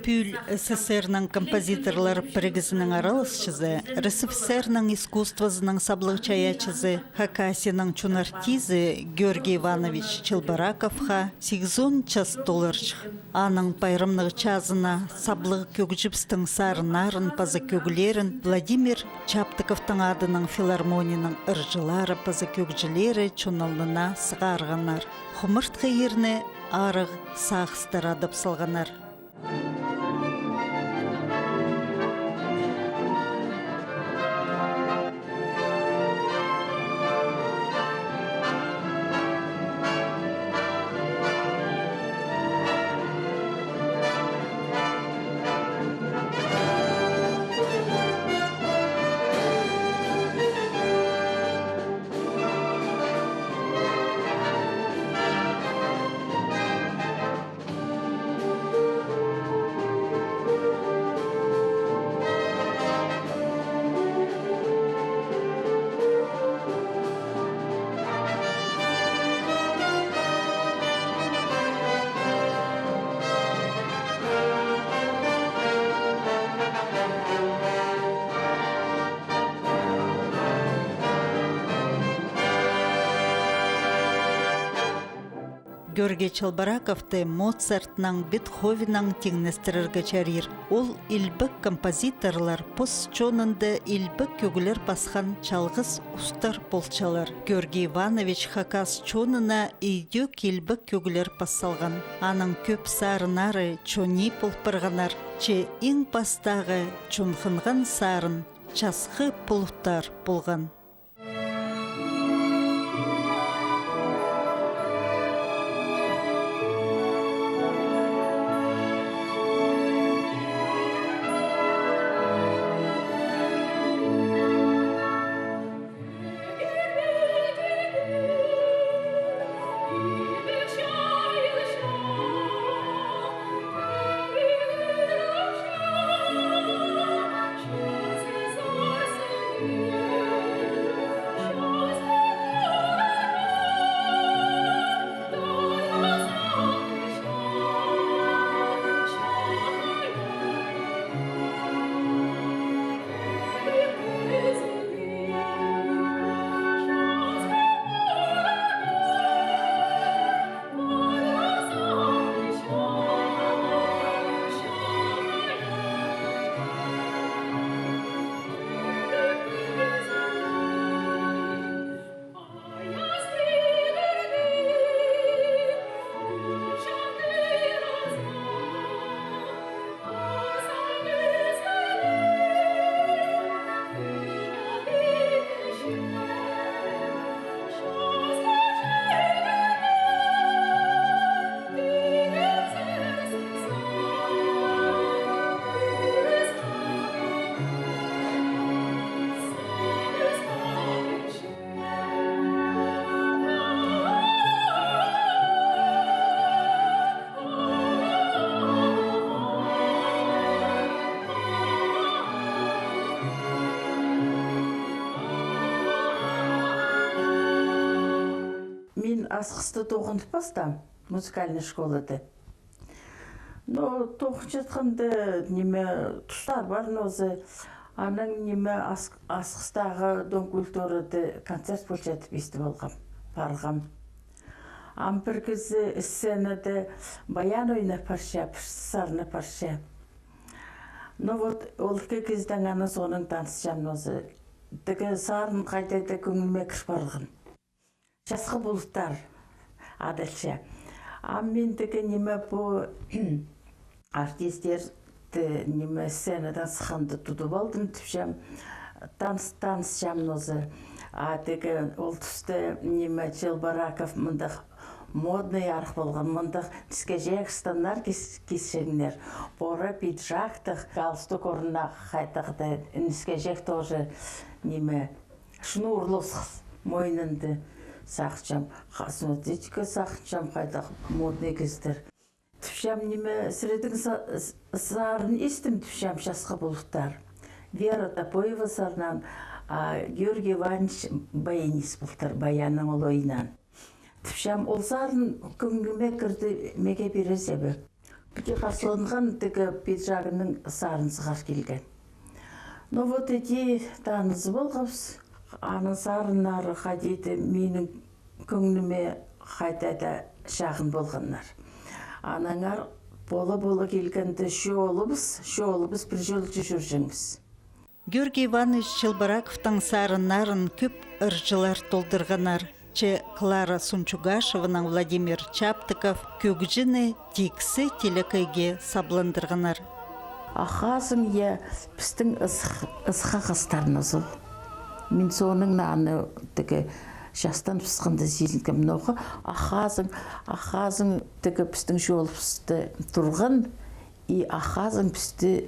Пюль СССРның композиторлар бірігізінің аралысшызы, РСФСРның искусствозының саблығчаячызы, Хакасияның чунартизы Георгий Иванович Челбараковха $800. Аның пайрымнығы чазына саблығы көгжіпстің сарынарын пазы көгілерін Владимир Чаптыковтың адының филармонияның ыржылары пазы көгжілері чуналына сығарғанар. Хумырт қайырны арық сағыстар адып салғанар. Георгий Челбараковты Моцартның, Бетховенның теңнестіріргі чарир. Ол илбік композиторлар постчонынды илбік көгілер басқан чалғыз ұстар болчалар. Георгий Иванович Хакас чонына үйдек илбік көгілер бассалған. Аның көп сарынары чони пұлпырғанар. Че ең бастағы чонхынған сарын часқы пұлттар болған. Асқысты тоғынып бастам, музыкальный школады. Но тоғын жатқанды неме тұстар бар нозы. Аның неме асқыстағы дон культурады концерт болчатып есті болғам, барғам. Ам бір кезі сценады баян ойна парша, сарны парша. Но вот ол кезден аны соның танысчам нозы. Дігі сарын қайтайды көңілме кіш барғын. Жасқы бұлттар адылша. Аммендігі неме бұл артистерді неме сценадан сықанды тұтып алдым түпшем. Танысшам нозы. Адығы ол түсті неме Челбараков мұндық модный арық болған. Мұндық түске жегістанлар кесшегінер. Бора пиджақтық, галстук орнына қайтақды. Ніске жек тоже неме шнурлос мойнынды. Сақчам, смотрите-ка, сақчам қайдақ модный кездер. Түпшам неме сіредің сарын естім түпшам жасқы бұлықтар. Вера Топоева сарынан Георгий Иванович баянист бұлықтар, баяның ол ойынан. Түпшам ол сарын көңіліме кірді меге бере себі. қарсыланған тігі пиджагының сарын сығар келген. Но вот эти танызы болғапс, аның сарынары қадейді менің көңіліме қайтада шағын болғандар. Анаңар бола келгенде шоолыбыз бір жол жүржіңіз. Георгий Иванович Челбараковтың сарынарын көп ыржылар толдырғанар. Че Клара Сунчугашеваның Владимир Чаптыков көгжіні текісі телекайге сабландырғанар. Ахазың я пістің ысқа қастарынызыл. Мен соның наны тігі жастан пысқанды зелінкім ноғы. Ахазың тігі пістің жол пісті тұрған, и ахазың пісті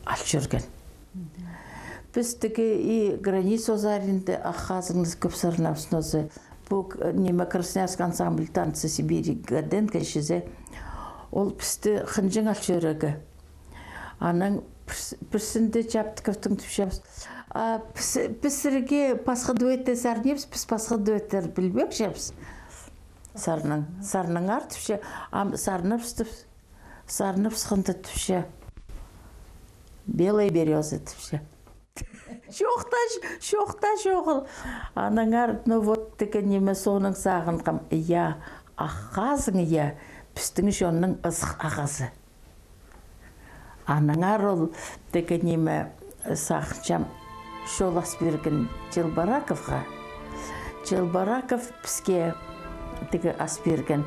алып жүрген. Пістігі и границ озарында ахазыңыз көп сарынапсынозы. Бұл неме Красноярск ансамбль танцы Сибири гаден кәшізе. Ол пісті қынжың алып жүрегі. Аның пірсінде Чаптыковтың түпшеміз. Пісірге пасқы дуетті сарнепс, піс пасқы дуеттер білбек жеміз. Сарның ар түпше, сарнып сықынды түпше. Белый березы түпше. Шоқта шоғыл. Анаңар, ну вот тікі неме соның сағын қам. Я, аққазың, я, пістің жонның ысық ағазы. Анаңар ол тікі неме сағыншам шолас берген Челбараковға. Челбараков піске тікі ас берген.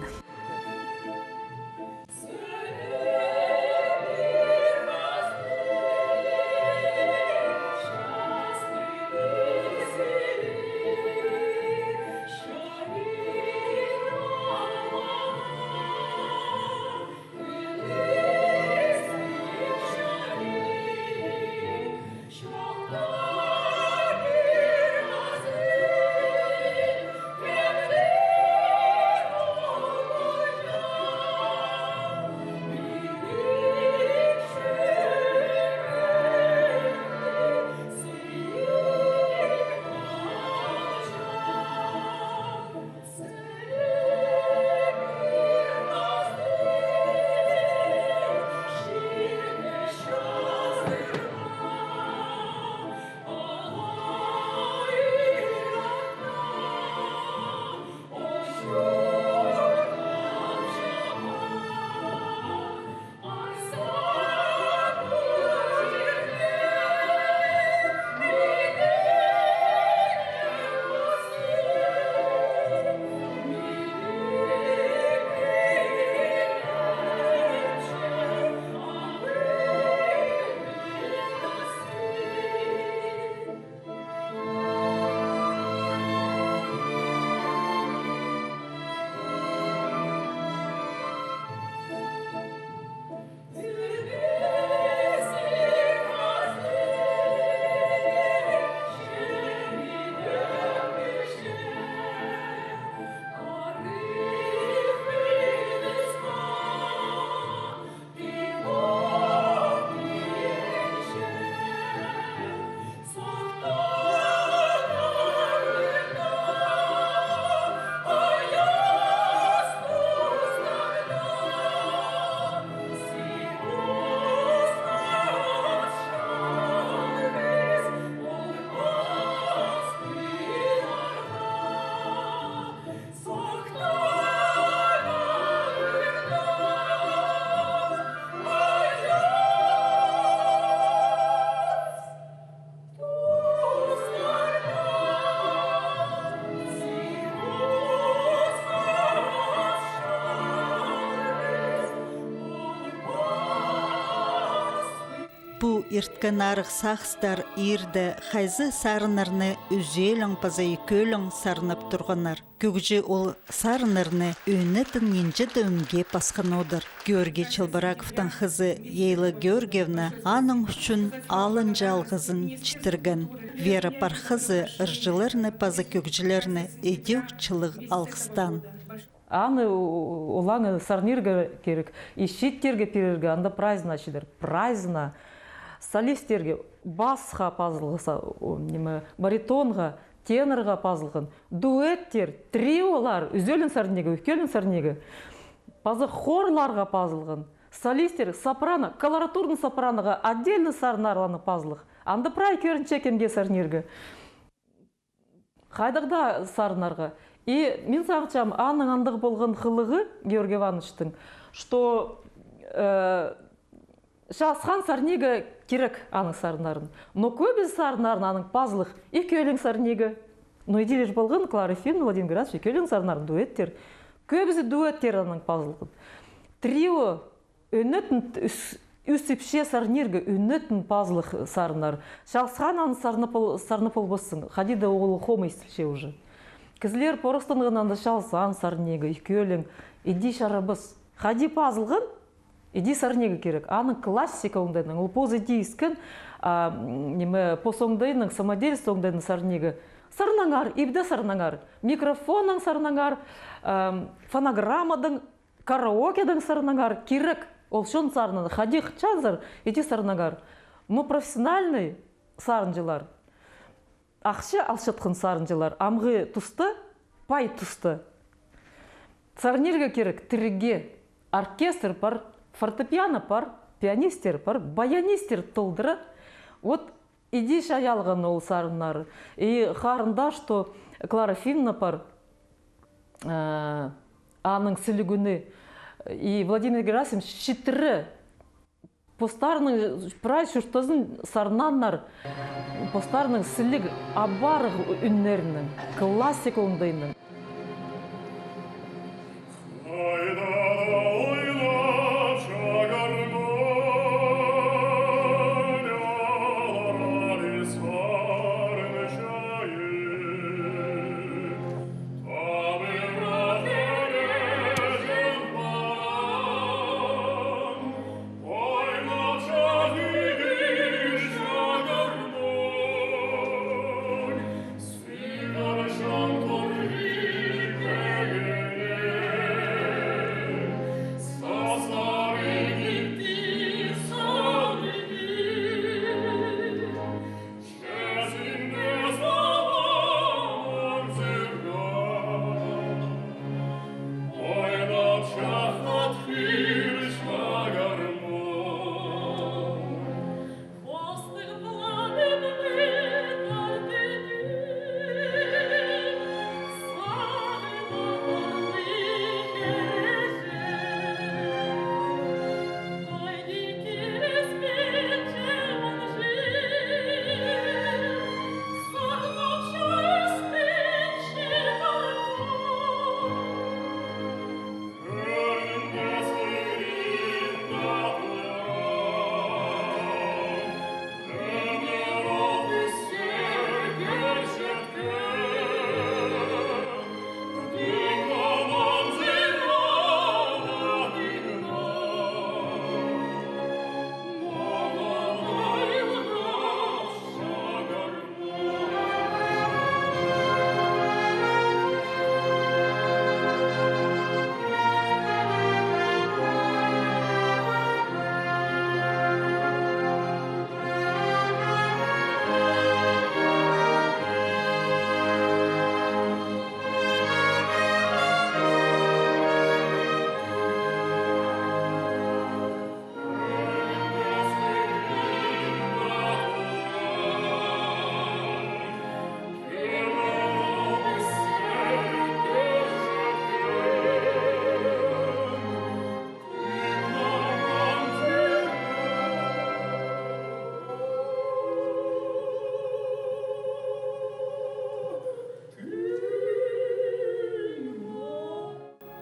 Бу ирткен арық сақстар ирді хайзы сарынырны үзелің пазай көлің сарынып тұрғанар. Көгжі ол сарынырны өнетін енжі дөңге пасқан одыр. Георгий Челбараковтың қызы Ейлы Георгиевна аның үшін алын жалғызын читірген. Вера пархызы ыржылырны пазы көгжілерні едеукчылық алқыстан. Аны олаңы сарнирге керек, ищиттерге перерге, анда праздна шидер, праздна. Солистерге басқа пазылғыса, баритонға, тенорға пазылғын, дуэттер, триолар, үзелін сарнеге, өкелін сарнеге, пазы хорларға пазылғын. солистер, сопрано, колоратурный сопраноға отдельно сарнарланы пазлық. Анда прай көрінче кемге сарнергі. Қайдағда сарнарға. И мен сағычам, аның андығы болған қылығы, Георгий Ивановичтың, что шасқан сарнегі керек аның сарнарын. Но көбіз сарнарын аның пазлық, екеулің сарнегі. Но идеялеш болған Клара Ефимовна, Владимир Градович, екеулің сарнарын дуэттер. Көбізі дуэттер аның пазлығын. Трио өнетін үсіпше сарнергі үнетін пазлық сарнар. Шалсқан аны сарнапыл болсын. Хадида оғылы хома істілше уже. Кізлер порыстанығынан да шалсан сарнегі, екеулің. Иди шарабыз. Хади пазлығын, иди сарнегі керек. Аның классика оңдайның. Ол поз иди искін, пос оңдайның, самодельство оңдайның сарнегі. Сарнаңар, ибді сарнаңар. Микрофонның сарнаңар, фонограммадың, караокедың сарнаңар керек. Ол шон сарнаны. Хади чазар, иди сарнаңар. Но профессиональный сарнжылар. Ақшы алшытқын сарнжылар. Амғы тұсты, пай тұсты. Сарнерге керек тірге. Оркестр бар, фортепиано бар, пианистер бар, баянистер толдыры. Вот иди шаялған ол сарынар. И харында, что Клара Ефимовна бар, аның сілігіні. И Владимир Герасимович шитірі. Постарының прай шүштазын сарнаннар. Постарының сілік абарық үннерінің, классика оңдайының.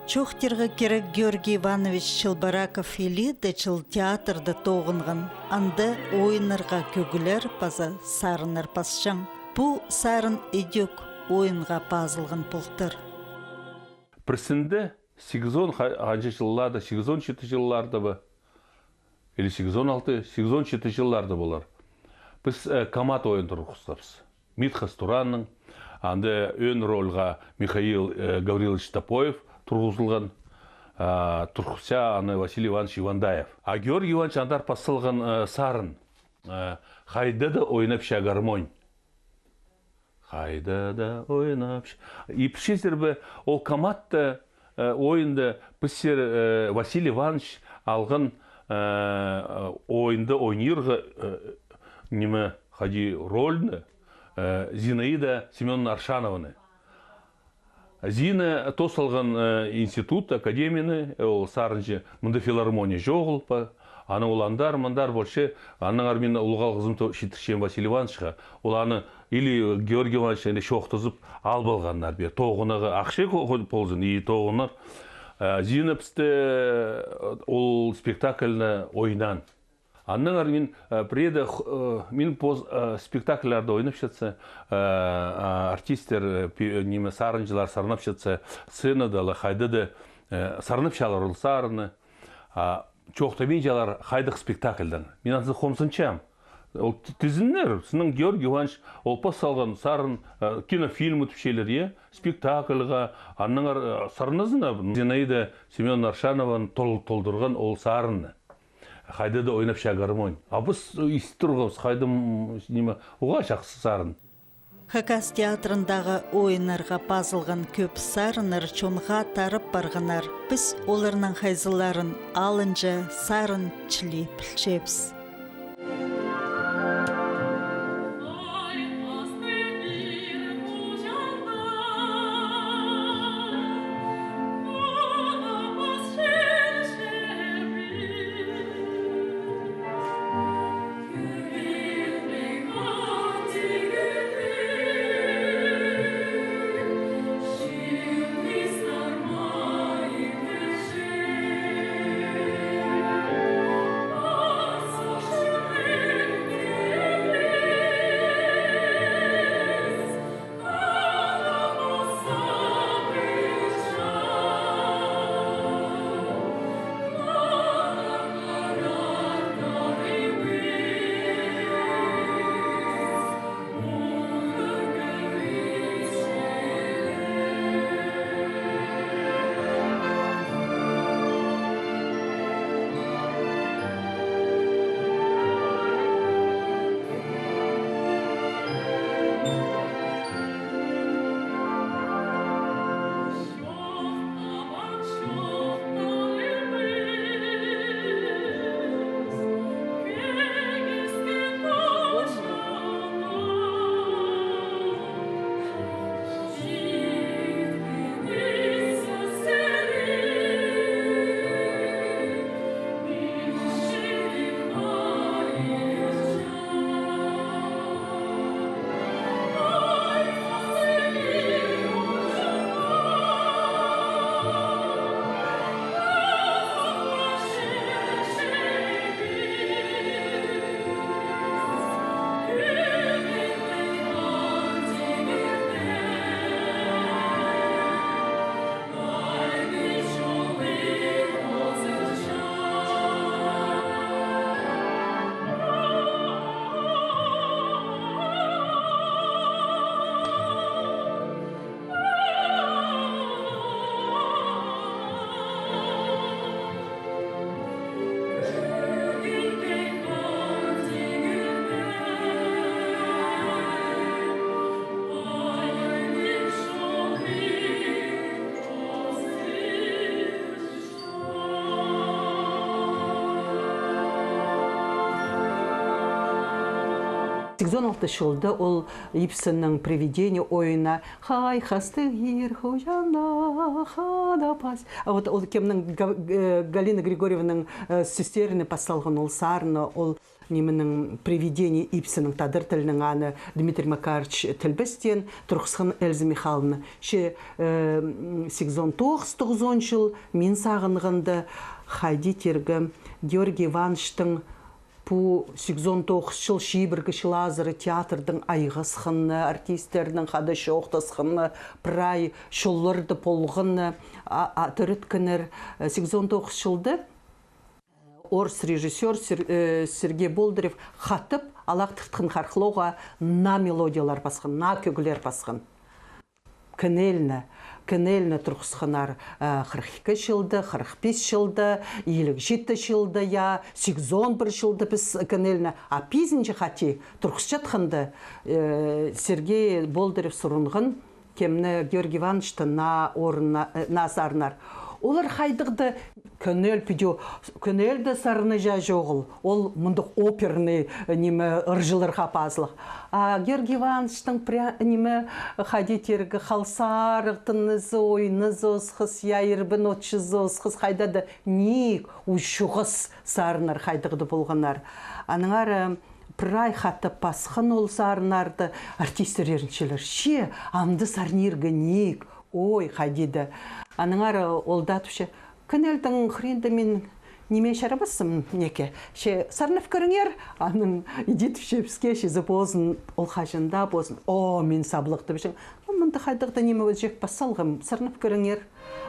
Чухтирға керек Георгий Иванович Чылбараков или де чыл театрда тоғынған, анды ойынырға көгілер паза сарыныр пасшаң. Бұ сарын идек ойынға пазылған пұлтыр. Пресінде 8-10 жылларда, 8-7 жылларда бы, или 8-6, 8-7 жылларда болар. Біз комат ойын тұрғыстапыз. Митхас Туранның, анды өн ролға Михаил Гаврилович Топоев тұрғызылған, тұрғыса аны Василий Иванович Ивандаев. А Георгий Иванович андар пасылған сарын. Хайда да ойнап ша гармонь. Хайда да ойнап ша. И пішесер бі ол коматты ойынды пісер Василий Иванович алғын ойынды ойнырғы неме хади рольны Зинаида Семеновна Аршанованы. Зина тосалған институт, академияны, ол сарынжы мұнда филармония жоғыл па. Аны оландар, мындар больше, аның армина ұлғал қызым Шитіршен Василий Ивановичға, ол аны или Георгий Иванович шоқтызып ал болғандар бер. Тоғынығы ақшы ползын, и тоғынық. Зина пісті ол спектакльні ойнан. Анның армин преда мен спектакльлерді ойнап жатса, артистер неме сарынжылар сарнап жатса, сценада хайдыды сарнап шалар ол сарыны. Çoğtamin jalar haydık spektakldan. Мен azı xomsınçam. Ол тізінлер, сының Георгий Иванович олпа салған сарын кинофильм өтіп şeyler, спектакльға, анның сарынызына Зинаида Семеновна Аршанованы толдырған ол сарыны. Қайды да ойнап шағармойн. Абыз истұрғыз, қайдым оға шақсы сарын. Хакас театрындағы ойынарға базылған көп сарыныр чонға тарып барғанар. Біз оларның хайзыларын алынжы сарын чілі пілчепс. жылда ол Ипсеннің привидение ойына «Хай, хастық ер, хожана, хадапас». Вот ол кемнің Галина Григорьевнаның сестеріне пасалған ол сарны, ол неменің привидение Ипсеннің тадыр тілінің аны Дмитрий Макарович тілбістен, Тұрқысқан Эльза Михайловна. 89 жыл мен сағынғанды хайди тергі Георгий Ивановичтың Пу 89 жыл шибіргі шылазыры театрдың айғысқыны, артистердің қады шоқтасқыны, прай шолларды полғыны, түріткінір 89 жылды орыс режиссер Сергей Болдырев қатып, алақ тұқтын қарқылауға на мелодиялар басқын, на көгілер басқын. Кінеліні тұрқысқанар 42 жылды, 45 жылды, 57 жылды, 81 жылды біз кінеліні. А пизінчі қати тұрқыс жатқанды Сергей Болдырев сұрынғын кемні Георгий Ивановичты на сарнар. Олар хайдыгды көнел пидео, көнелді сарыны жа жоғыл. Ол мұндық оперный неме ыржылыр хапазлық. А Георгий Ивановичтың неме хадетергі халсарықтыны ойны зосқыз, яйырбын отшы зосқыз хайдады ник ұшығыз сарынар хайдыгды болғанар. Аныңар прай хатты пасқын ол сарынарды артистер еріншелер. Ше, амды сарниргі ник, ой, хайдеді. Аныңар олда түші, көнелдің хренді мен неме шарабасым неке. Ше, сарнып көріңер, аның иди түші бізге шезі бозын, ол қажында бозын. О, мен саблықты бішім. Мұнды хайдықты неме өзжек басалғым, сарнып көріңер.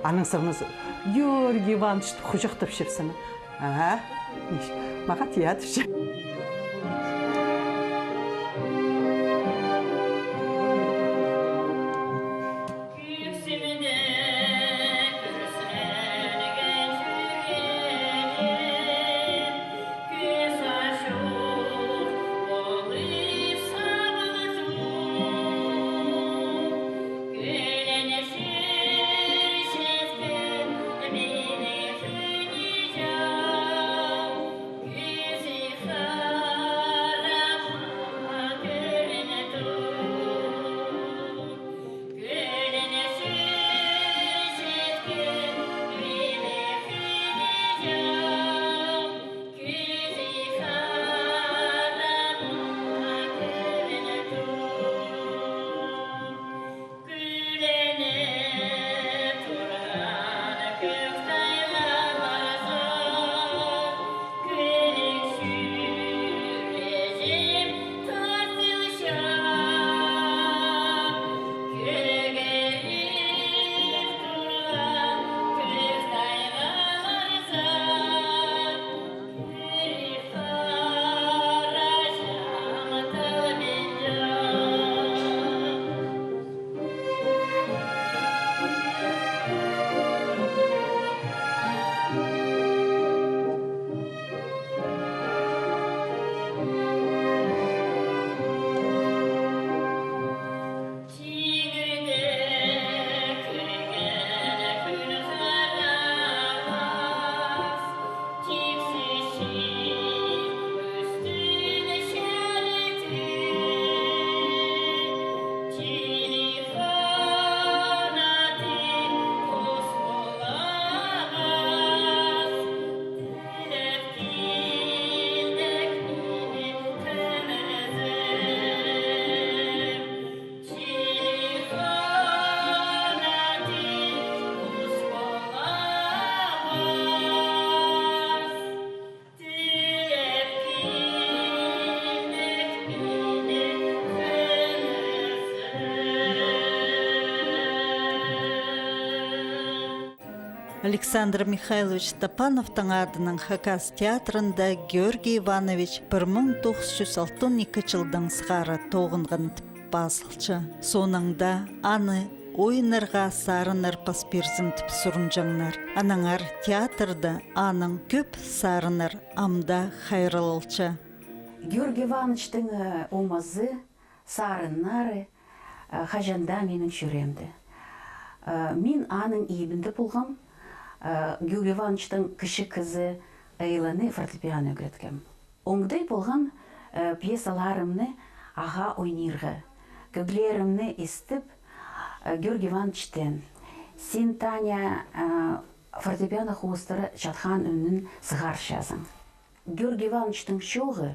Аның сарныз, Георгий Иванович құжықтып шепсіні. Маға тия түші. Александр Михайлович Тапановтың адының Хакас театрында Георгий Иванович 1962 жылдың сғары тоғынған басылчы. Соныңда аны ойнырға сарыныр паспирзін тіп сұрын жаңнар. Анаңар театрда аның көп сарыныр амда хайрылылчы. Георгий Ивановичтың омазы, сарыннары хажанда менің жүремді. Мен аның ебінді болғам. Георгий Ивановичтың кіші қызы Эйланы фортепиано өйреткем. Оңдай болған пьесаларымны аға ойнырға. Көглерімні естіп Георгий Ивановичтен. Сен, Таня, фортепиано қуыстыры жатқан үнін сығар жазың. Георгий Ивановичтың шоғы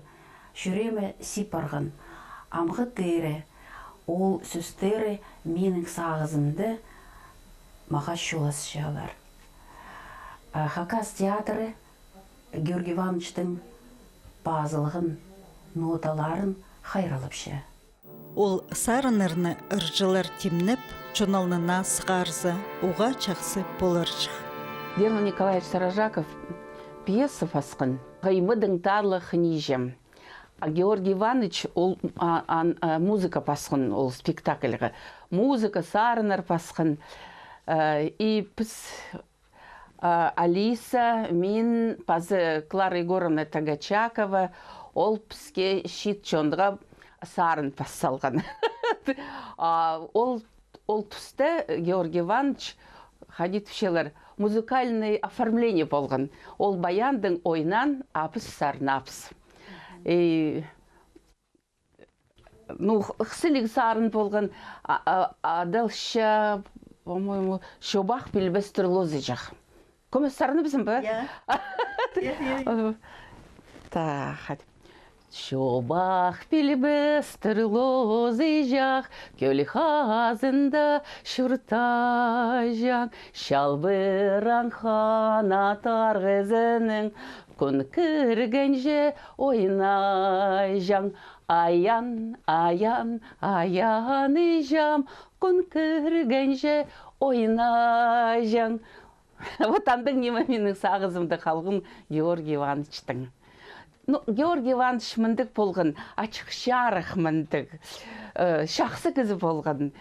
жүремі сипарғын. Амғы тері, ол сөстері менің сағызымды маға шолас жалар. Хакас театры Георгий Ивановичтың базылығын, ноталарын хайралыпшы. Ол сарынырны ыржылар темніп, журналына сығарзы, оға чақсы болырчық. Герман Николаевич Саражаков пьеса фасқын. Ғаймыдың тарлық нижем. А Георгий Иванович ол музыка пасқын, ол спектакльға. Музыка сарыныр пасқын. И піс Алиса, мен, пазы Клара Егоровна Тагачакова, ол піске шит чондыға сарын пассалған. Ол тұсты Георгий Иванович хадитшелер музыкальный оформление болған. Ол баяндың ойнан апыс сарнапс. Ну, хсилик сарын болған адалша, по-моему, шобах пилбестер лозыжақ. Көмес сарыны бізім ба? Так, шобах пилбестер лозыжақ, көлі хазында шүртажан, шалбыран ханатар ғызының, күн кіргенже ойнайжан. Аян, аян, аян ижам, күн кіргенже ойнайжан. Вот андың неме менің сағызымды қалғын Георгий Ивановичтың. Ну, Георгий Иванович міндік болған, ачық шарық міндік, шақсы кізі болған.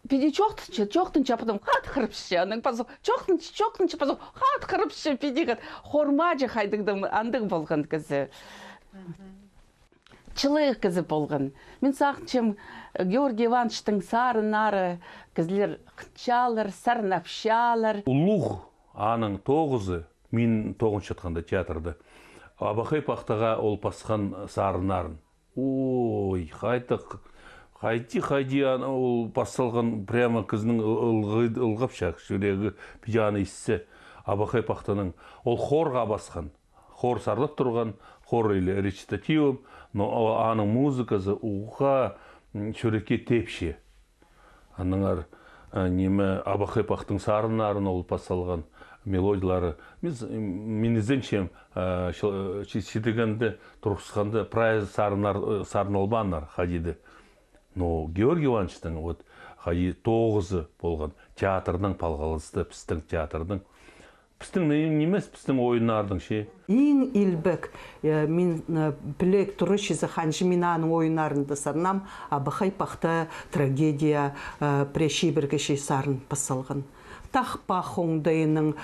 Пиди чоқтынча, потом хат қырыпшы, аның пазу, чоқтынча, пазу, хат қырыпшы, пиди қат, хормажы қайдыңдың андың болған кізі. Чылық кізі болған. Мен сақынчым Георгий Ивановичтың сарынары кізлер қытчалар, сарнапшалар. Улуғ аның 9-ы, мен 9-шы жатқанда театрда, Абақай пақтаға ол пасқан сарынарын. Ой, қайти ол пасалған прямо кізінің ылғап шақ, жүрегі пижаны иссі. Абақай пақтаның ол хорға басқан, хор сарлап тұрған, хор или речитативым, но аның музыкасы уға шөреке тепше. Аныңар неме Абақай пақтың сарынарын ол пасалған мелодиялары. Мен ізденшем шетігінді тұрғысқанды прайыз сарыналбанлар қадиді. Но Георгий Ивановичтың қади 9-ы болған театрдың палғалысты, пістің театрдың. Пістің немес, пістің ойынардың ше? Ең илбек, мен білек тұрышызы қанжы мен аның ойынарында сарнам, Абақай пақта трагедия прешибіргіші сарын пасалған. Тақпақ оңдайының,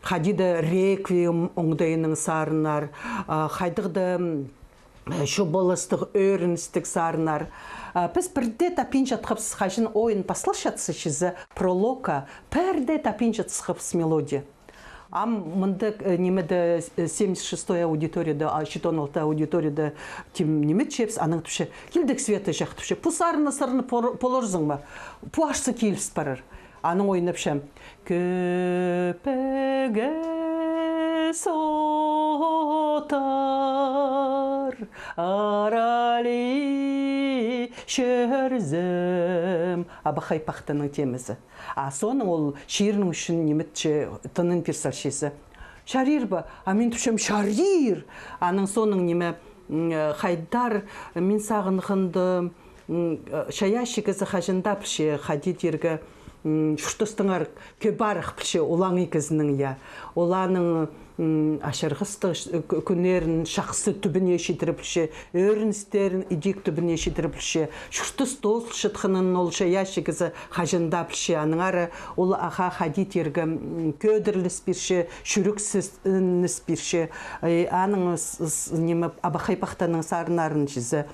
қадиді реквиум оңдайының сарынар, қайдықты шобалыстық, өріністік сарынар. Біз бірде тапин жатқапсыз қажын ойын паслашатсы шізі пролога, бірде тапин жатқапсыз мелодия. Мындық немеді 76-й аудиторияда, 14-й аудиторияда немет чепс, аның түші, келдік светі жақ түші, пу сарыны полорзың ба, пу ашсы келіс барыр. Аның ойынып шам. Көпеге сотар, арали шөрзім. Абақай пақтының темізі. Соның ол шиырның үшін неметші тынын персаршесі. Шарир ба? Мен түшем шарир. Аның соның неме қайдар мен сағынғынды шаяшығызы қажында піше қадет ергі шүштістіңар көбарық піше олаңы кізінің я. Оланың ашырғысты күнерін шақсы түбіне шетіріпілше, өріністерін идек түбіне шетіріпілше, шүштіс дол шытқының ол шаяшығызы қажында піше. Аныңары ол аға қадет ергі көдірліс бірше, шүріксіз бірше. Аның Абақай пақтаның сарынарын жізі.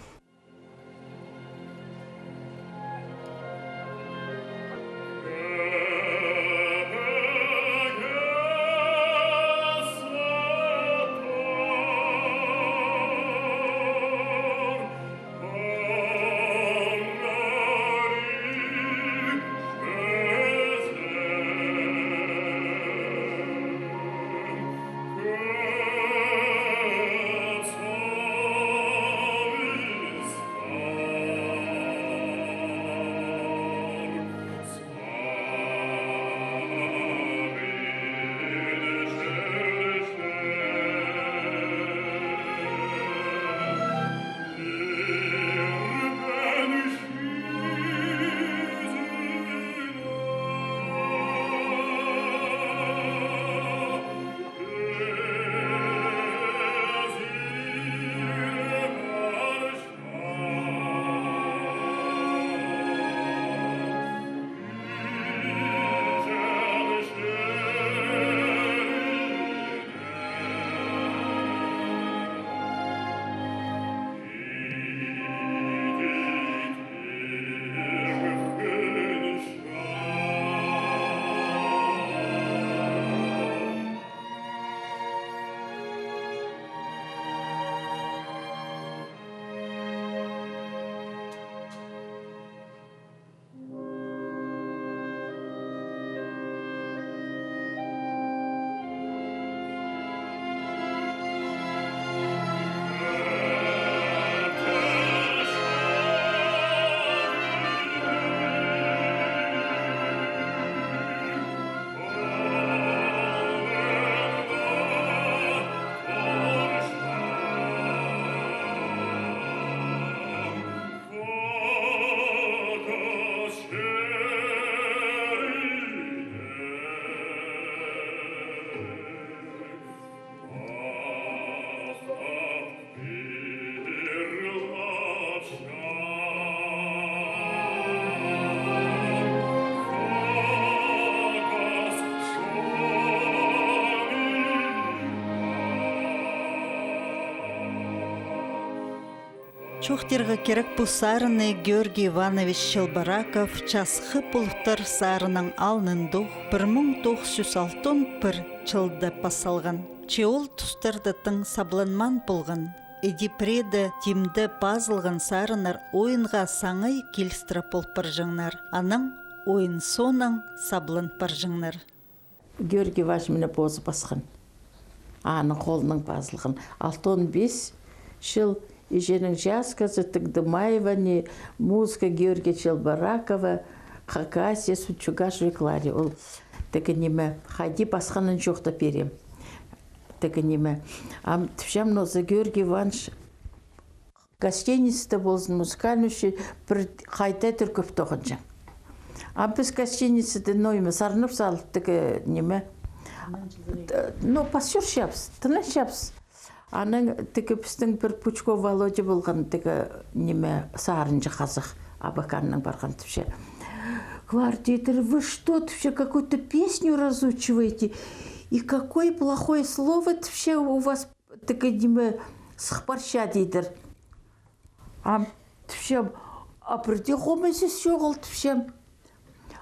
шухтерға керек бұл сарыны Георгий Иванович Щелбараков часқы пұлықтар сарының алнынды 1961 жылда басалған. Чеол тұстардытың сабланман болған. Эдипреді тимді пазылған сарынар ойынға саңай келістіріп болып баржыңнар. Аның ойын соның саблан баржыңнар. Георгий Иванович мені бозы басқан. Аның қолының пазылған. 6-15 жыл еженің жасқасы Тагдымаева, не музыка Георгия Щелбаракова, Хакасия, Сучугаш, Виклари. Ол тегі неме, хайди басқанын жоқта берем. Тегі неме. Түшем нозы Георгий Иванович гостиницада болсын, музыкальный бір қайта түркіп тоғын жан. Біз гостиницада ноймы сарынып салып тегі неме. Ну, пасюр шапс, тына шапс. Аның тегі біздің бір Пучко Володя болған тегі неме сарынжы қазық Абаканның барған түпше. Квартитер, вы что, түпше, какую-то песню разучиваете? И какое плохое слово түпше у вас тегі неме сықпарша дейдір. Түпше, бірде қомайсыз шоғыл түпше.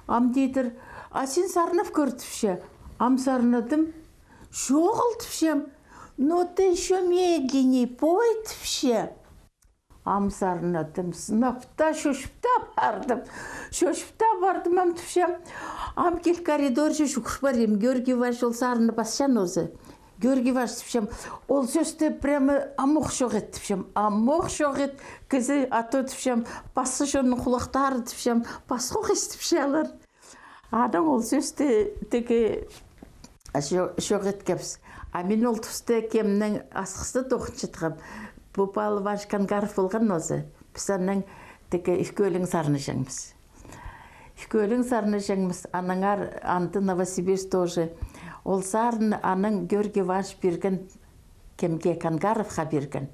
Дейдір, сен сарынып көр түпше. Сарынадым, шоғыл түпшем. Но ты еще медленней пой түпше. Сарынадым, сынапта шошыпта бардым. Түпшем. Кел коридоржы жүкіш барем. Георгий Иванович ол сарыны басшан өзі. Георгий Иванович түпшем. Ол сөзді прямо амоқ шоқ ет түпшем. Амоқ шоқ ет. Кізі ато түпшем. Басы жонның құлақтары түпшем. Басқоқ ес түпшелер. Аның ол сөзді тегі шоқ еткепс. Мен ол түсті кемнің асқысты тоқыншытығым. Бұпалы Ваш Кангаров болған өзі. Біз анның тегі ikköөлің сарыны жаңмыз. Ikköөлің сарыны жаңмыз. Аныңар анты Новосибирск тоже. Ол сарын аның Георгий Иванович берген кемге Кангаровқа берген.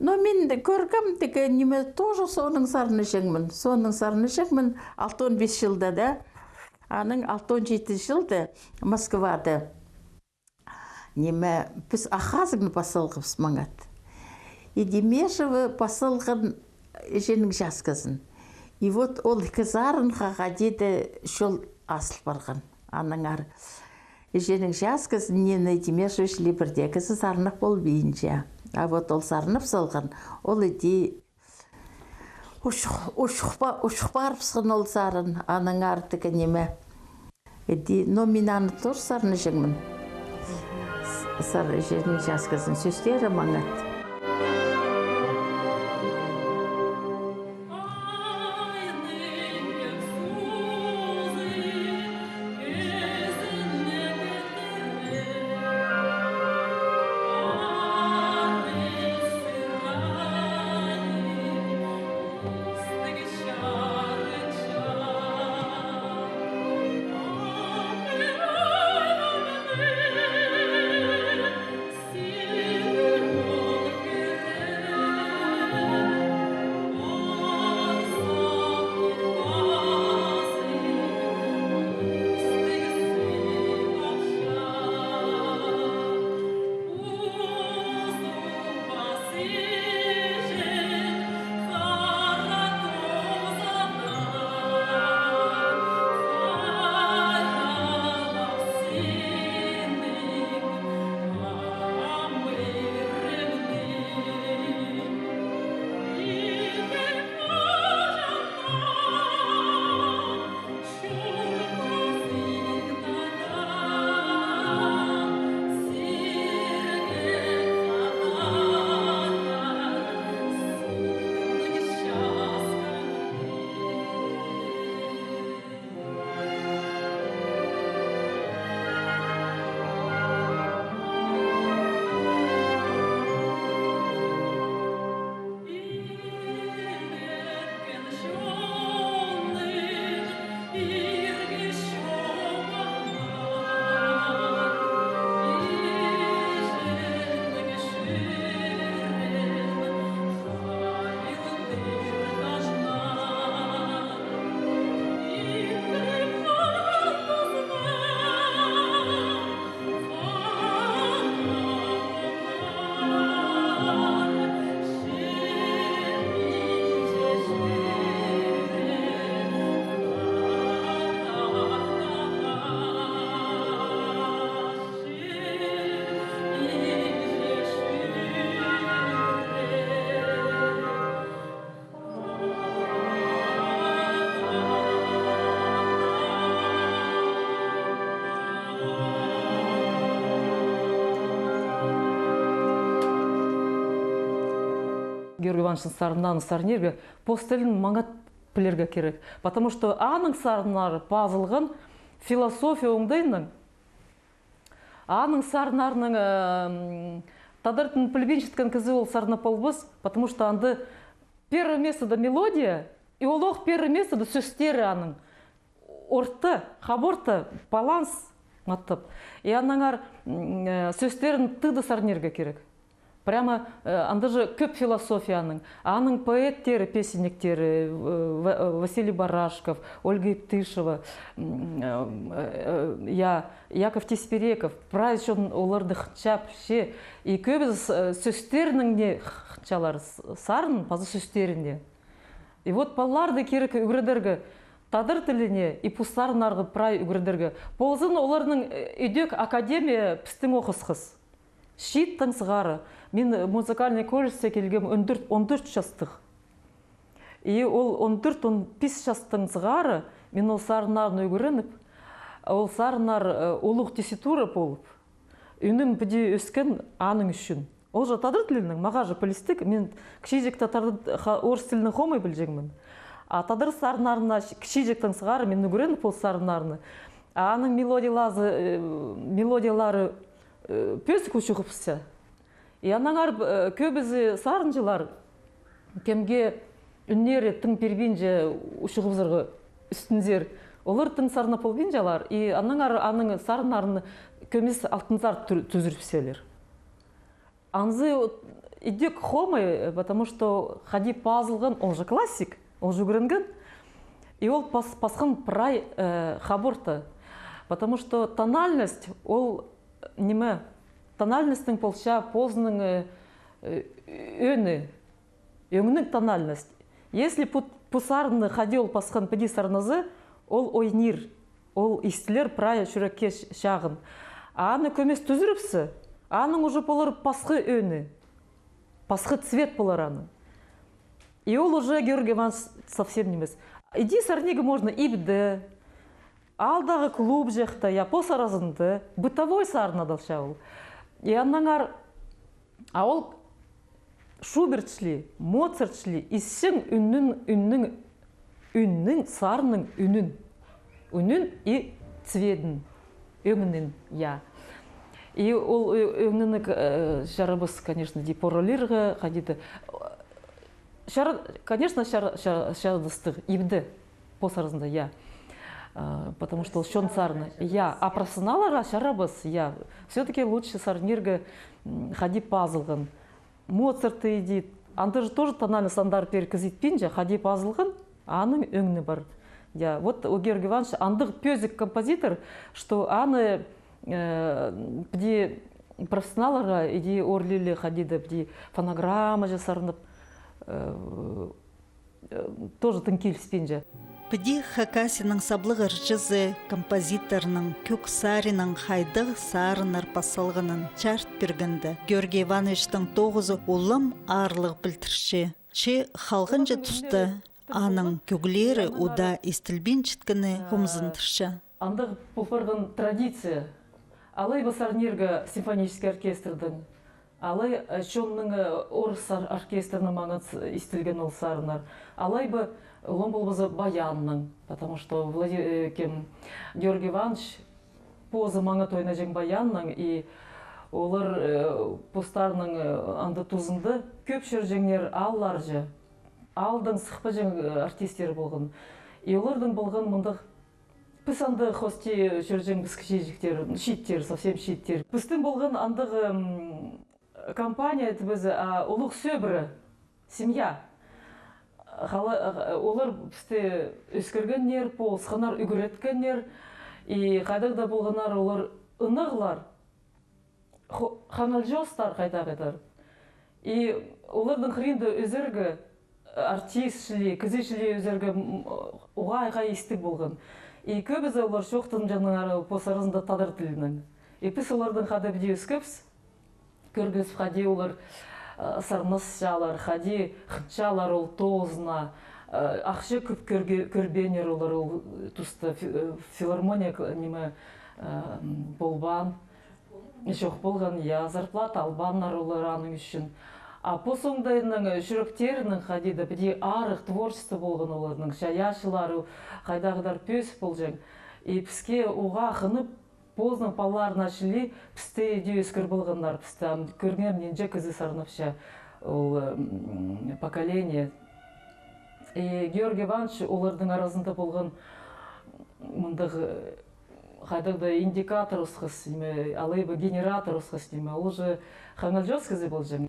Но мен көргім тегі неме тоже соның сарыны жаңмын. Соның сарыны жаңмын 6-15 жылда да. Аның 6-17 жылда Москвада неме біз Ахазгын басылғыбыз маңат. И Демешевы басылғын женің жасқызын. И вот ол кызарын қағадеді шол асыл барған. Аныңар женің жасқызын нені Демешевыш либірде кізі сарынық бол бейінше. А вот ол сарынып салған, ол еде ұшықпарыпсығын ол сарын, аныңар тігі неме. Но мен аны тұр сарыны жыңмын. Сары жерінің жасқызын сөздері маңат. Сир Георгий Ивановичтың сарыннан сарнерге постелін маңат білерге керек. Потому что аның сарынары пазылғын философия оңдайның. Аның сарынарының тадыртын пілбеншіткен кізі ол сарына полбыз, потому что анды первое место да мелодия, и олох первое место да сөстері аның. Орты, хаборты, баланс маттып. И анаңар сөстерін тыды сарнерге керек. Прямо анда же көп философияның. Аның поэттері, песенниктері, Василий Барашков, Ольга Иптышева, Яков Теспереков, прайшон оларды хчап ше. И көбіз сөстерінің не хчалар сарын, пазы сөстерінде. И вот балларды керек үгредерге тадыр тіліне и пустарынарғы прай үгредерге. Ползын олардың үйдек академия пістің оқысқыз. Шиттің сығары. Мен музыкальный колледжде келгем 14 жастық. И ол 14-15 жастың сығары, мен ол сарынарын өгірініп, ол сарынар олық теситура болып, үнім біде өскен аның үшін. Ол жа тадыр тілінің, маға жа полистік, мен кішейжекті орыс тілінің қомай білжегімін. А тадыр сарынарына кішейжектің сығары, мен өгірініп ол сарынарыны. Аның мелодиялары пөсік үшіғіпсі. И анаңар көбізі сарынжылар кемге үннері тың пербинже үшіғызырғы үстінзер. Олар тың сарына полбинжалар, и анаңар аның сарынарыны көмес алтынзар түзіріпселер. Анзы идек хомы, потому что хади пазылған, он же классик, он же үгірінген. И ол пасқын прай хаборта. Потому что тональность, ол неме, тональностың полша позның өңнің тональность. Если пусарны хади ол пасқан педи сарназы, ол ойнир, ол истілер прая шүрекке шағын. Аны көмес түзіріпсі, аның уже болар пасқы өні, пасқы цвет болар аны. И ол уже Георгий Иванович совсем немес. Иди сарнеге можно ибді, алдағы клуб жекті, я посаразынды, бытовой сарна далша ол. И аннаңар, а ол Шуберт шли, Моцарт шли, исің үннің, сарның үнін. Үнін и цведін, өңінін, я. И ол өңінік жарабыз, конечно, депоролирға қадеді. Конечно, шарадыстық, ибді, посаразында, я. Потому что шон сарны. Я. А профессионалара шарабыз, я. Все-таки лучше сарнирга хади пазылған. Моцарты идет. Анты же тоже тональный стандарт перекізет пинже, хади пазылған, аның өңні бар. Я. Вот у Георгия Ивановича андық пёзик композитор, что аны бде профессионалара иди орлили хадиды, бде фонограмма жасарынып, тоже тынкил спинже. Пді Хакасының саблығыр жызы композиторның көк сарының хайдығы сарынар пасалғының чарт бергінді. Георгий Ивановичтың тоғызы улым арлық білтірші. Че халғынжы тұсты аның көглері уда истілбен чіткіні ғымзындыршы. Андық бұлпырғын традиция. Алай басарнергі симфонический оркестрдің. Алай шонның орыс оркестрінің маңыз истілген ол сарынар. Алай бы он был бы баянның, потому что Георгий Иванович поза маңа тойна жең баянның, и олар постарның анды тузынды көп шыр жеңнер аллар же, алдың сықпа жең артистері болған. И олардың болған мұндық піс анды хости шыр жең біскішежіктер, шиттер, совсем шиттер. Пістің болған андығы компания, ұлық сөбірі, семья. Олар бізде өскіргеннер, полсқанар үгіреткеннер, и қайдағда болғанар олар ұнығылар, қаңыл жостар қайдағыдар. И олардың қырынды өзіргі артист шілі, кізі шілі өзіргі ұға-айға естік болған. И көбізі олар шоқтың жаңағары посарызында тадыр тілінің. И піс олардың қады біде өскіпс, көргіз қаде олар сарныс жалар, хади хчалар ол тозна, ақшы көп көрбенер олар ол тұсты филармония неме болбан, ешоқ болған, я зарплата албаннар олар аның үшін. А посоңдайның жүректерінің қадиді біде арық творчество болған олардың, жаяшылары қайдағыдар пөс болжың. И піске оға қынып, поздно паларына шілі, пісте де өскір болғандар, пісте көргенім ненже кізі сарнапша поколение. И Георгий Иванович олардың арасында болған мұндағы қайдағыда индикатор ұсқыз, алайба генератор ұсқыз, ол же қаңал жоз кізі болжың.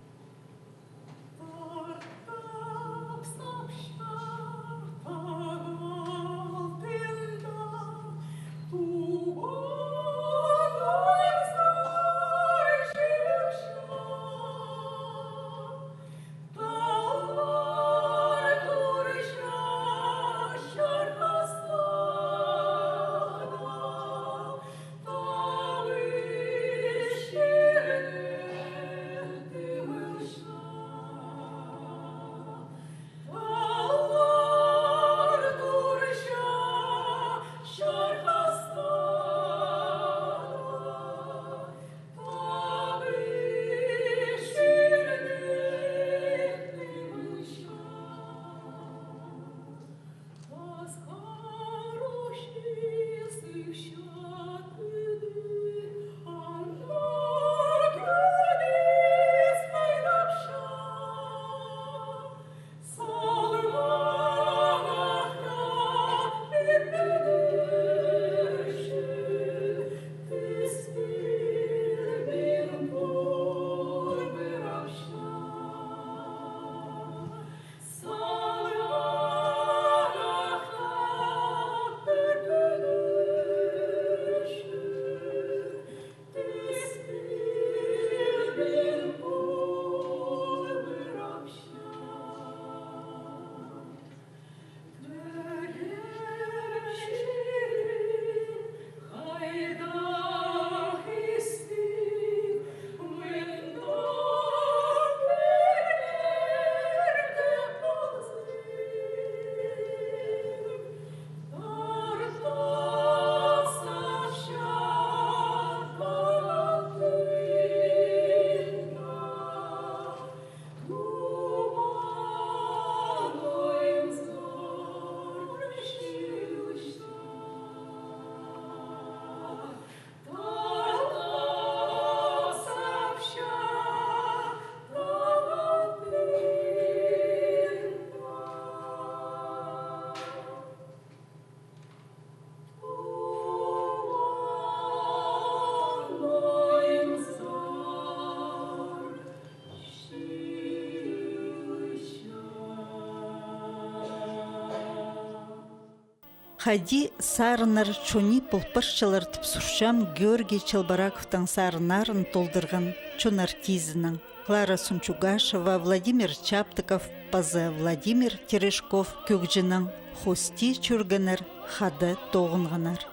Хади сарынар чуни пулпыршчылар тіпсұршам Георгий Челбараковтың сарынарын толдырған чун артизінің. Клара Сунчугашева, Владимир Чаптыков, пазы Владимир Терешков көкжінің хости чүргінір хады тоғынғанар.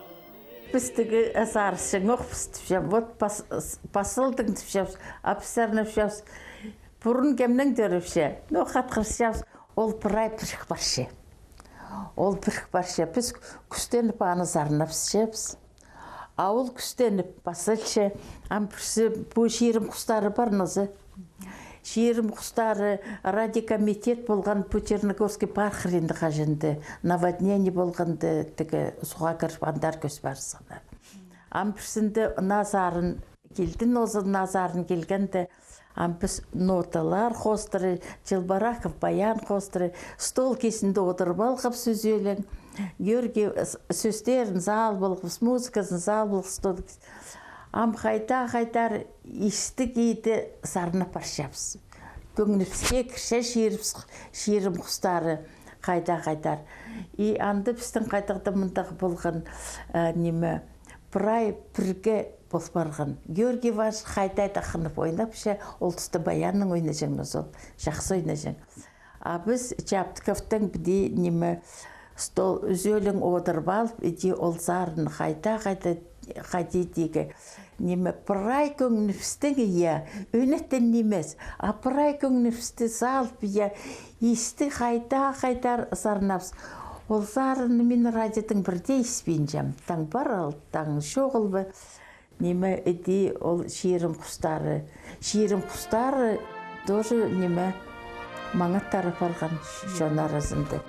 Пістігі сарышың оқпыстып, вот посылдың тіпшеп, апсарнып шеп, бұрын кемнің дөріпше, но қатқыршеп, ол пырай пірік баршы. Ол пірік баршы, біз күстеніп аны зарнап шепс. Ауыл күстеніп басылшы, ампірсі бұл шиірім құстары бар нозы. Шиірім құстары радикомитет болған Путерногорский пархырынды қажынды, наводнение болғанды тігі суға кірпандар көз барсына. Ампірсінді назарын келді, нозы назарын келгенді, ампіс ноталар қостыры, Челбараков баян қостыры, стол кесінде отырып алғып сөз өлің, Георгий сөздерін зал болғыз, музыкасын зал болғыз, ам қайта-қайтар ішті кейді сарына паршапсы. Көңініпске кірше шиірім құстары қайта-қайтар. И анды біздің қайтақта мұндағы болған немі пырай пірге болып барған. Георгий Иванович қайта-айта қынып ойнап ше, ол тұсты баянның ойна жаңыз ол, жақсы ойна жаң. А біз Чаптыковтың біде немі стол үзөлің отырып алып, иди ол зарын қайта-қайта қадидегі немі пырай көңініпстің ия, өнеттен немес, а пырай көңініпсті залып ия, есті қайта-қайтар сарнапс. Ол зарын мен радиотың бірде еспейін жам. Таң бар ал, таң шоғыл бі. Немі іде ол шиірім құстары. Шиірім құстары тоже неме маңа тарап алған жон арасында.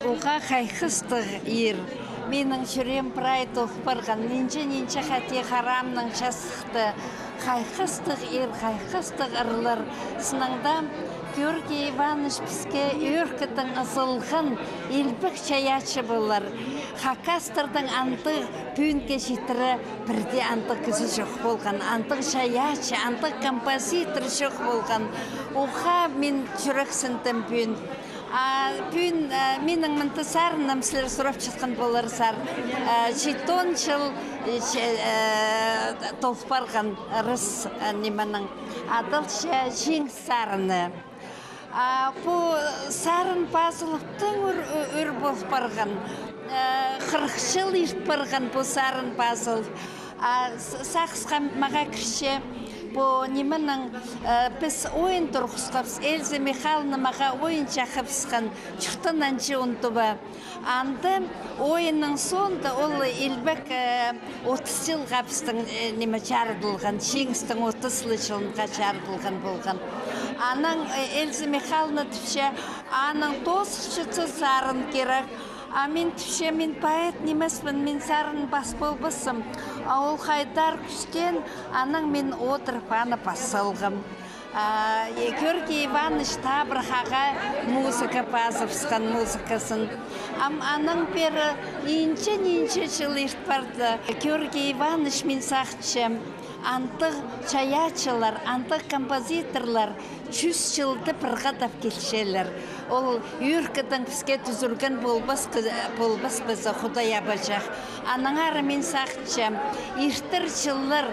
Уға қайқыстық ер. Менің жүрем прайтов барған, нинче хати харамның часықты. Қайқыстық ер, қайқыстық ырлар. Сыныңда Георгий Иванович бізге өркідің ысылғын елбік чаячы болар. Хакастырдың антық пүйінге жетірі бірде антық кізі жоқ болған. Антық чаячы, антық композитор жоқ болған. Уға мен жүрексіндім пүйін. Пүйін менің мұнтысарынам сілер сұрап жатқан болар сар. 7 жыл толпарған рыс неманың адылша жең сарыны. Бұл сарын базылықтың өр болып барған. 40 жыл ерт барған бұл сарын базыл. Сақсқа маға кірше бұл неманың біз ойын тұрғыстапыз. Эльза Михайловна маға ойын жақыпсқан чүқтан әнші ұнтыба. Анды ойынның соңында ол елбек 30 жыл ғапыстың неме жарылған, шеңістің 30 жылынға жарылған болған. Аның Эльза Михайловна түпше, аның тосықшысы сарын керек. Мен түпше, мен поэт немеспін, мен сарын бас болбысым. Ол қайдар күшкен, аның мен отырып аны басылғым. Георгий Иванович табырғаға музыка базыпсқан музыкасын. Аның бері нинче жыл ерт барды. Георгий Иванович мен сақчым. Антық чаячылар, антық композиторлар 100 жылды бірғадап келшелер. Ол үркідің бізге түзілген болбас бізі Құдай абажақ. Аның ары мен сақчым. Ертір жыллар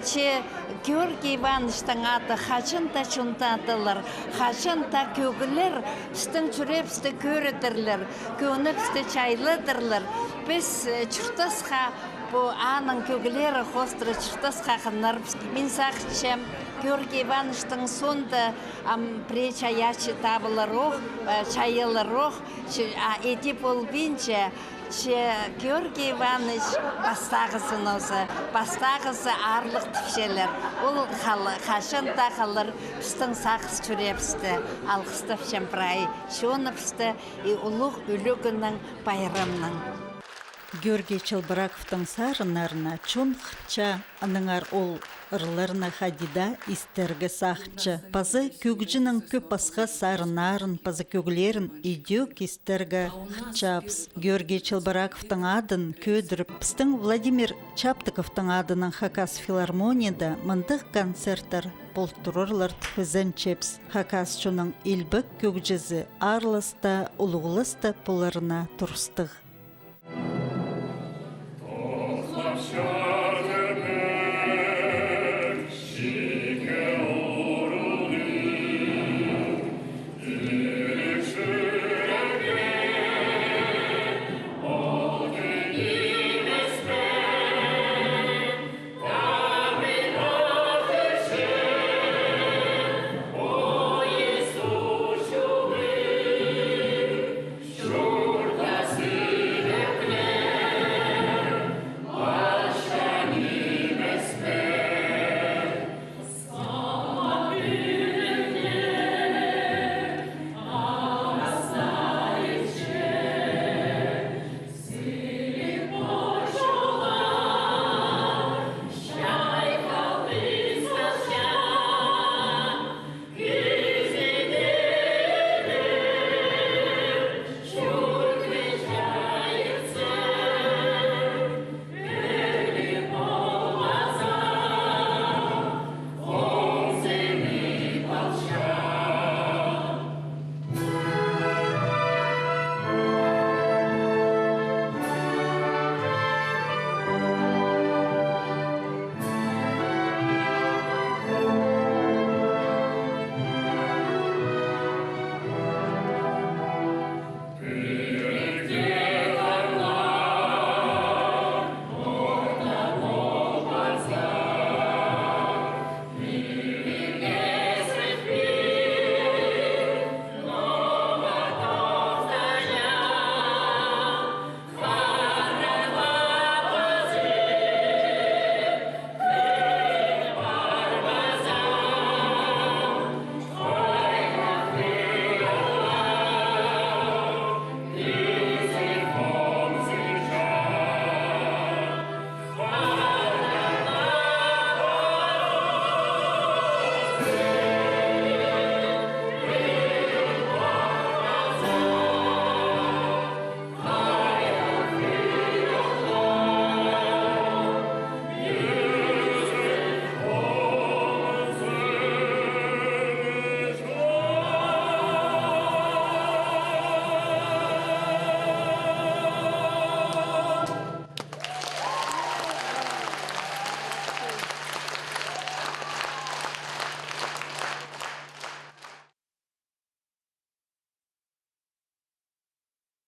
че Георгий Ивановичтың аты хачынта чунтатылар, хачынта көгілер, стың чүрепсті көретірлер, көніпсті чайлыдырлар. Біз чұртасқа bu anın kögüleri hostra çırtasqa qınarpız. Min saqçam Георгий Ивановичтың сонда пре чаячы табыларох, чайыларох, эти полбинча Георгий Иванович бастағысын осы, бастағысы арлық тіпшелер. Ол қашын тақылыр, пістің сақыз чүрепсті, алқыстапшам прай, шоныпсті, ұлық үлігінің байрамның. Георгий Чалбыраковтың сарынарына чон хча аныңар ол ырларына хадида истерге сахчы. Пазы көгжінің көп басқа сарынарын, пазы көглерін идеок истерге хчапс. Георгий Чалбыраковтың адын көдіріп, пістің Владимир Чаптыковтың адының Хакас филармонияда мындық концерттар болтурорлар тфізен чепс. Хакас чоның илбік көгжізі арлыста, ұлығылыста пуларына тұрстық.